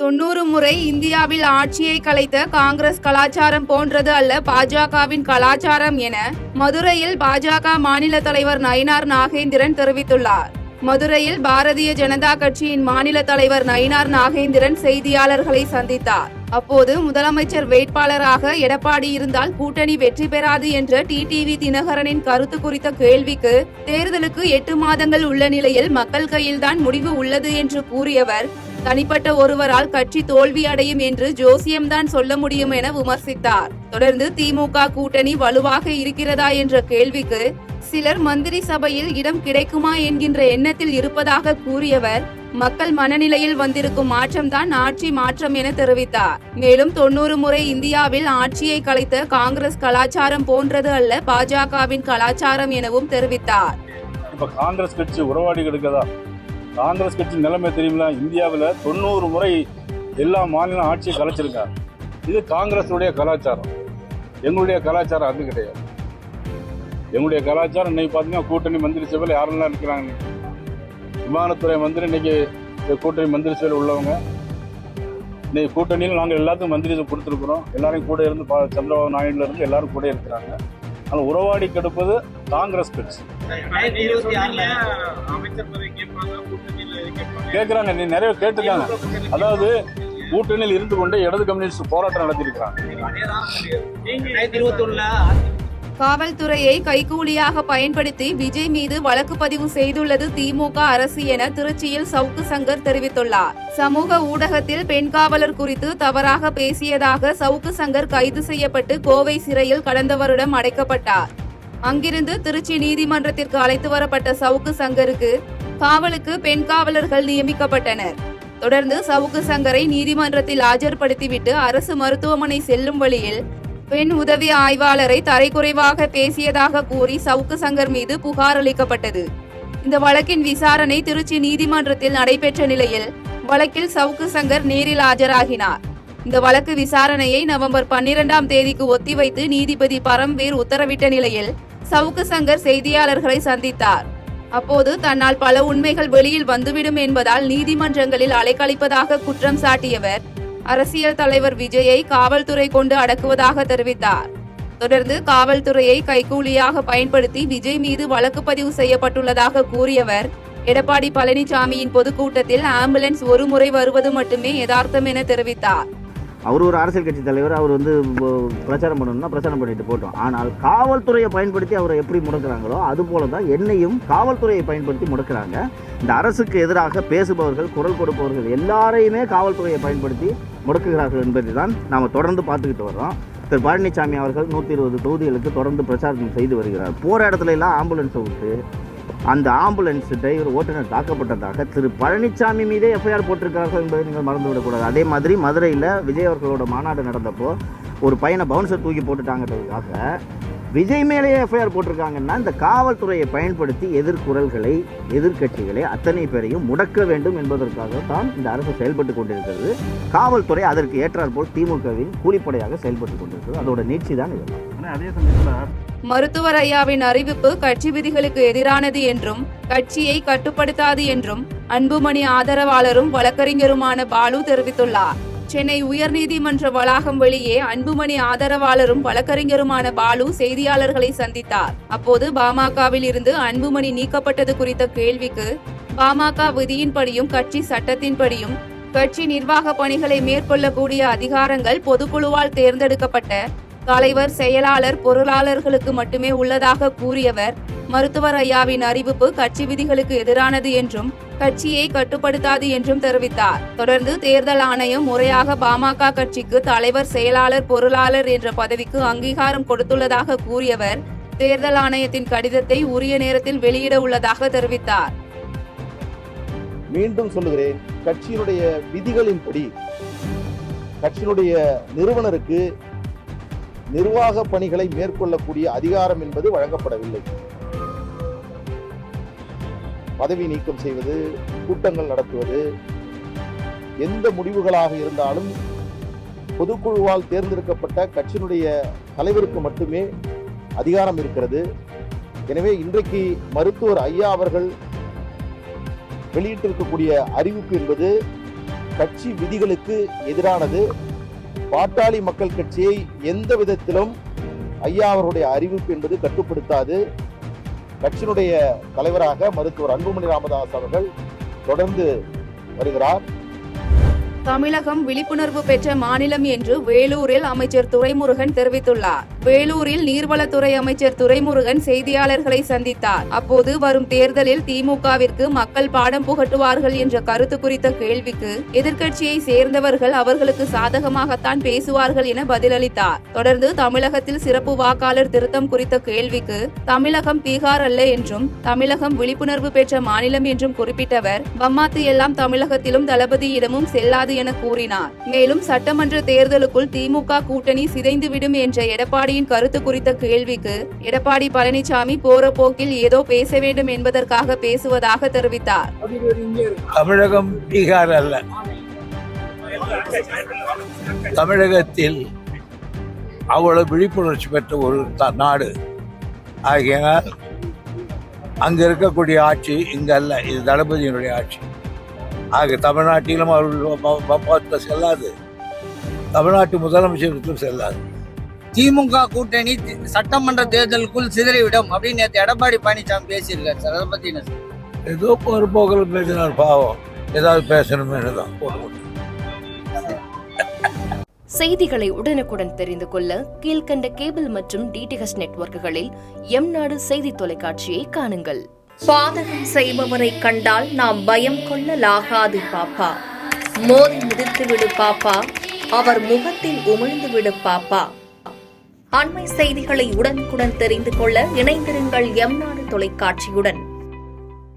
90 முறை இந்தியாவில் ஆட்சியை கலைத்த காங்கிரஸ் கலாச்சாரம் போன்றது அல்ல பாஜகவின் கலாச்சாரம் என மதுரையில் பாஜக மாநில தலைவர் நயினார் நாகேந்திரன் தெரிவித்துள்ளார். மதுரையில் பாரதிய ஜனதா கட்சியின் மாநில தலைவர் நயினார் நாகேந்திரன் செய்தியாளர்களை சந்தித்தார். அப்போது முதலமைச்சர் வேட்பாளராக எடப்பாடி இருந்தால் கூட்டணி வெற்றி பெறாது என்ற டிடிவி தினகரனின் கருத்து குறித்த கேள்விக்கு தேர்தலுக்கு 8 மாதங்கள் உள்ள நிலையில் மக்கள் கையில்தான் முடிவு உள்ளது என்று கூறியவர், தனிப்பட்ட ஒருவரால் கட்சி தோல்வி அடையும் என்று ஜோசியம்தான் சொல்ல முடியும் என விமர்சித்தார். தொடர்ந்து திமுக கூட்டணி வலுவாக இருக்கிறதா என்ற கேள்விக்கு சிலர் மந்திரி சபையில் இடம் கிடைக்குமா என்கின்ற எண்ணத்தில் இருப்பதாக கூறியவர், மக்கள் மனநிலையில் வந்திருக்கும் மாற்றம்தான் ஆட்சி மாற்றம் என தெரிவித்தார். மேலும் 90 முறை இந்தியாவில் ஆட்சியை கலைத்த காங்கிரஸ் கலாச்சாரம் போன்றது அல்ல பாஜகவின் கலாச்சாரம் எனவும் தெரிவித்தார். இப்ப காங்கிரஸ் கட்சி உறவாடிகளுக்குதா காங்கிரஸ் கட்சி நிலைமை தெரியுங்களா? இந்தியாவில் 90 முறை எல்லா மாநில ஆட்சியை கலைச்சிருக்காங்க. இது காங்கிரஸுடைய கலாச்சாரம். எங்களுடைய கலாச்சாரம் அது கிடையாது. எங்களுடைய கலாச்சாரம் இன்னைக்கு பார்த்தீங்கன்னா கூட்டணி மந்திரி சபையில் யாரெல்லாம் இருக்கிறாங்க. விமானத்துறை மந்திரி இன்னைக்கு கூட்டணி மந்திரி சபையில் உள்ளவங்க. இன்னைக்கு கூட்டணியில் நாங்கள் எல்லாத்துக்கும் மந்திரி கொடுத்துருக்குறோம். எல்லாரும் கூட இருந்து சந்திரபாபு நாயுடுல இருந்து எல்லாரும் கூட இருக்கிறாங்க. ஆனால் உறவாடி கெடுப்பது காங்கிரஸ் கட்சி. கேட்கிறாங்க, நீ நிறைய கேட்டுருக்காங்க. அதாவது கூட்டணியில் இருந்து கொண்டே இடது கம்யூனிஸ்ட் போராட்டம் நடத்திருக்கிறாங்க. காவல்துறையை கைகூலியாக பயன்படுத்தி விஜய் மீது வழக்கு பதிவு செய்துள்ளது திமுக அரசு என திருச்சியில் சவுக்கு சங்கர் தெரிவித்துள்ளார். சமூக ஊடகத்தில் பெண் காவலர் குறித்து தவறாக பேசியதாக சவுக்கு சங்கர் கைது செய்யப்பட்டு கோவை சிறையில் கடந்த வருடம் அடைக்கப்பட்டார். அங்கிருந்து திருச்சி நீதிமன்றத்திற்கு அழைத்து வரப்பட்ட சவுக்கு சங்கருக்கு காவலுக்கு பெண் காவலர்கள் நியமிக்கப்பட்டனர். தொடர்ந்து சவுக்கு சங்கரை நீதிமன்றத்தில் ஆஜர்படுத்திவிட்டு அரசு மருத்துவமனை செல்லும் வழியில் பெண் உதவி ஆய்வாளரை தரைக்குறைவாக பேசியதாக கூறி சவுக்கு சங்கர் மீது புகார் அளிக்கப்பட்டது. இந்த வழக்கின் விசாரணை திருச்சி நீதிமன்றத்தில் நடைபெற்ற நிலையில் வழக்கில் சவுக்கு சங்கர் நேரில் ஆஜராகினார். இந்த வழக்கு விசாரணையை நவம்பர் 12ஆம் தேதிக்கு ஒத்திவைத்து நீதிபதி பரம்வீர் உத்தரவிட்ட நிலையில் சவுக்கு சங்கர் செய்தியாளர்களை சந்தித்தார். அப்போது தன்னால் பல உண்மைகள் வெளியில் வந்துவிடும் என்பதால் நீதிமன்றங்களில் அலைக்கழிப்பதாக குற்றம் சாட்டியவர், அரசியல் தலைவர் விஜயை காவல்துறை கொண்டு அடக்குவதாக தெரிவித்தார். தொடர்ந்து காவல்துறையை கைகூலியாக பயன்படுத்தி விஜய் மீது வழக்கு பதிவு செய்யப்பட்டுள்ளதாக கூறியவர், எடப்பாடி பழனிசாமியின் பொதுக்கூட்டத்தில் ஆம்புலன்ஸ் ஒரு முறை வருவது மட்டுமே யதார்த்தம் என தெரிவித்தார். அவர் ஒரு அரசியல் கட்சி தலைவர், அவர் பிரச்சாரம் பண்ணணும்னா பிரச்சாரம் பண்ணிட்டு போட்டோம். ஆனால் காவல்துறையை பயன்படுத்தி அவரை எப்படி முடக்கிறாங்களோ அதுபோல தான் என்னையும் காவல்துறையை பயன்படுத்தி முடக்கிறாங்க. இந்த அரசுக்கு எதிராக பேசுபவர்கள், குரல் கொடுப்பவர்கள் எல்லாரையுமே காவல்துறையை பயன்படுத்தி முடக்குகிறார்கள் என்பதை தான் நாம் தொடர்ந்து பார்த்துக்கிட்டு வர்றோம். திரு பழனிசாமி அவர்கள் 120 தொகுதிகளுக்கு தொடர்ந்து பிரச்சாரம் செய்து வருகிறார். போகிற இடத்துல எல்லாம் ஆம்புலன்ஸை விட்டு அந்த ஆம்புலன்ஸ் டிரைவர் ஓட்டுநர் தாக்கப்பட்டதாக திரு பழனிசாமி மீதே எஃப்ஐஆர் போட்டிருக்கிறார்கள் என்பதை நீங்கள் மறந்துவிடக்கூடாது. அதே மாதிரி மதுரையில் விஜய் அவர்களோட மாநாடு நடந்தப்போ ஒரு பையனை பவுன்சர் தூக்கி போட்டுட்டாங்கிறதுக்காக விஜய் மேலேயே எஃப்ஐஆர் போட்டிருக்காங்கன்னா இந்த காவல்துறையை பயன்படுத்தி எதிர்குரல்களை, எதிர்கட்சிகளை அத்தனை பேரையும் முடக்க வேண்டும் என்பதற்காக தான் இந்த அரசு செயல்பட்டு கொண்டிருக்கிறது. காவல்துறை அதற்கு ஏற்றாற்போல் திமுகவின் கூலிப்படையாக செயல்பட்டு கொண்டிருக்கிறது. அதோட நீட்சி தான் இதெல்லாம். அதே சமயத்தில் மருத்துவர் ஐயாவின் அறிவிப்பு கட்சி விதிகளுக்கு எதிரானது என்றும் கட்சியை கட்டுப்படுத்தாது என்றும் அன்புமணி ஆதரவாளரும் வழக்கறிஞருமான பாலு தெரிவித்துள்ளார். சென்னை உயர்நீதிமன்ற வளாகம் வெளியே அன்புமணி ஆதரவாளரும் வழக்கறிஞருமான பாலு செய்தியாளர்களை சந்தித்தார். அப்போது பாமகவில் இருந்து அன்புமணி நீக்கப்பட்டது குறித்த கேள்விக்கு பாமக விதியின்படியும் கட்சி சட்டத்தின்படியும் கட்சி நிர்வாக பணிகளை மேற்கொள்ளக்கூடிய அதிகாரங்கள் பொதுக்குழுவால் தேர்ந்தெடுக்கப்பட்ட தலைவர், செயலாளர், பொருளாளர்களுக்கு மட்டுமே உள்ளதாக கூறியவர், மருத்துவர் ஐயாவின் அறிவிப்பு கட்சி விதிகளுக்கு எதிரானது என்றும் கட்சியை கட்டுப்படுத்தாது என்றும் தெரிவித்தார். தொடர்ந்து தேர்தல் ஆணையம் முறையாக பாமக கட்சிக்கு தலைவர், செயலாளர், பொருளாளர் என்ற பதவிக்கு அங்கீகாரம் கொடுத்துள்ளதாக கூறியவர், தேர்தல் ஆணையத்தின் கடிதத்தை உரிய நேரத்தில் வெளியிட உள்ளதாக தெரிவித்தார். மீண்டும் சொல்லுகிறேன், கட்சியினுடைய விதிகளின்படி கட்சியினுடைய நிறுவனருக்கு நிர்வாக பணிகளை மேற்கொள்ளக்கூடிய அதிகாரம் என்பது வழங்கப்படவில்லை. பதவி நீக்கம் செய்வது, கூட்டங்கள் நடத்துவது, எந்த முடிவுகளாக இருந்தாலும் பொதுக்குழுவால் தேர்ந்தெடுக்கப்பட்ட கட்சியினுடைய தலைவருக்கு மட்டுமே அதிகாரம் இருக்கிறது. எனவே இன்றைக்கு மருத்துவர் ஐயா அவர்கள் வெளியிட்டிருக்கக்கூடிய அறிவிப்பு என்பது கட்சி விதிகளுக்கு எதிரானது. பாட்டாளி மக்கள் கட்சியை எந்த விதத்திலும் ஐயா அவருடைய அறிவிப்பு என்பது கட்டுப்படுத்தாது. கட்சியினுடைய தலைவராக மருத்துவர் அன்புமணி ராமதாஸ் அவர்கள் தொடர்ந்து வருகிறார். தமிழகம் விழிப்புணர்வு பெற்ற மாநிலம் என்று வேலூரில் அமைச்சர் துரைமுருகன் தெரிவித்துள்ளார். வேலூரில் நீர்வளத்துறை அமைச்சர் துரைமுருகன் செய்தியாளர்களை சந்தித்தார். அப்போது வரும் தேர்தலில் திமுகவிற்கு மக்கள் பாடம் புகட்டுவார்கள் என்ற கருத்து குறித்த கேள்விக்கு எதிர்க்கட்சியை சேர்ந்தவர்கள் அவர்களுக்கு சாதகமாகத்தான் பேசுவார்கள் என பதிலளித்தார். தொடர்ந்து தமிழகத்தில் சிறப்பு வாக்காளர் திருத்தம் குறித்த கேள்விக்கு தமிழகம் பீகார் அல்ல என்றும் தமிழகம் விழிப்புணர்வு பெற்ற மாநிலம் என்றும் குறிப்பிட்டவர் பம்மாத்து எல்லாம் தமிழகத்திலும் தளபதியிடமும் செல்லாது என கூறினார். மேலும் சட்டமன்ற தேர்தலுக்குள் திமுக கூட்டணி சிதைந்துவிடும் என்ற எடப்பாடியின் கருத்து குறித்த கேள்விக்கு எடப்பாடி பழனிசாமி போற போக்கில் ஏதோ பேச வேண்டும் என்பதற்காக பேசுவதாக தெரிவித்தார். தமிழகம் பீகார் அல்ல. தமிழகத்தில் அவ்வளவு விழிப்புணர்ச்சி பெற்ற ஒரு நாடு ஆகியனால் அங்க இருக்கக்கூடிய ஆட்சி இங்க அல்ல, இது தளபதியினுடைய ஆட்சி. ஆக தமிழ்நாட்டிலும் அவர்கள் செல்லாது, தமிழ்நாட்டு முதலமைச்சருக்கும் செல்லாது. திமுக கூட்டணி சட்டமன்ற தேர்தலுக்குள் சிதறிவிடும் அப்படின்னு நேற்று எடப்பாடி பழனிசாமி பேசியிருக்காரு சார். அதை பத்தி என்ன சார்? ஏதோ ஒரு போக்கில் பேசினார், பாவம் ஏதாவது பேசணும்னு தான். செய்திகளை உடனுக்குடன் தெரிந்து கொள்ள கீழ்கண்ட கேபிள் மற்றும் டிடிஹெச் நெட்வொர்க்குகளில் எம்நாடு செய்தி தொலைக்காட்சியை காணுங்கள். பாதகம் செய்பவரை கண்டால் நாம் பயம் கொள்ளலாகாது பாப்பா. மோதி மிதித்து விடு பாப்பா, அவர் முகத்தில் உமிழ்ந்து விடு பாப்பா. அண்மை செய்திகளை உடனுக்குடன் தெரிந்து கொள்ள இணைந்திருங்கள் எம்நாடு தொலைக்காட்சியுடன்.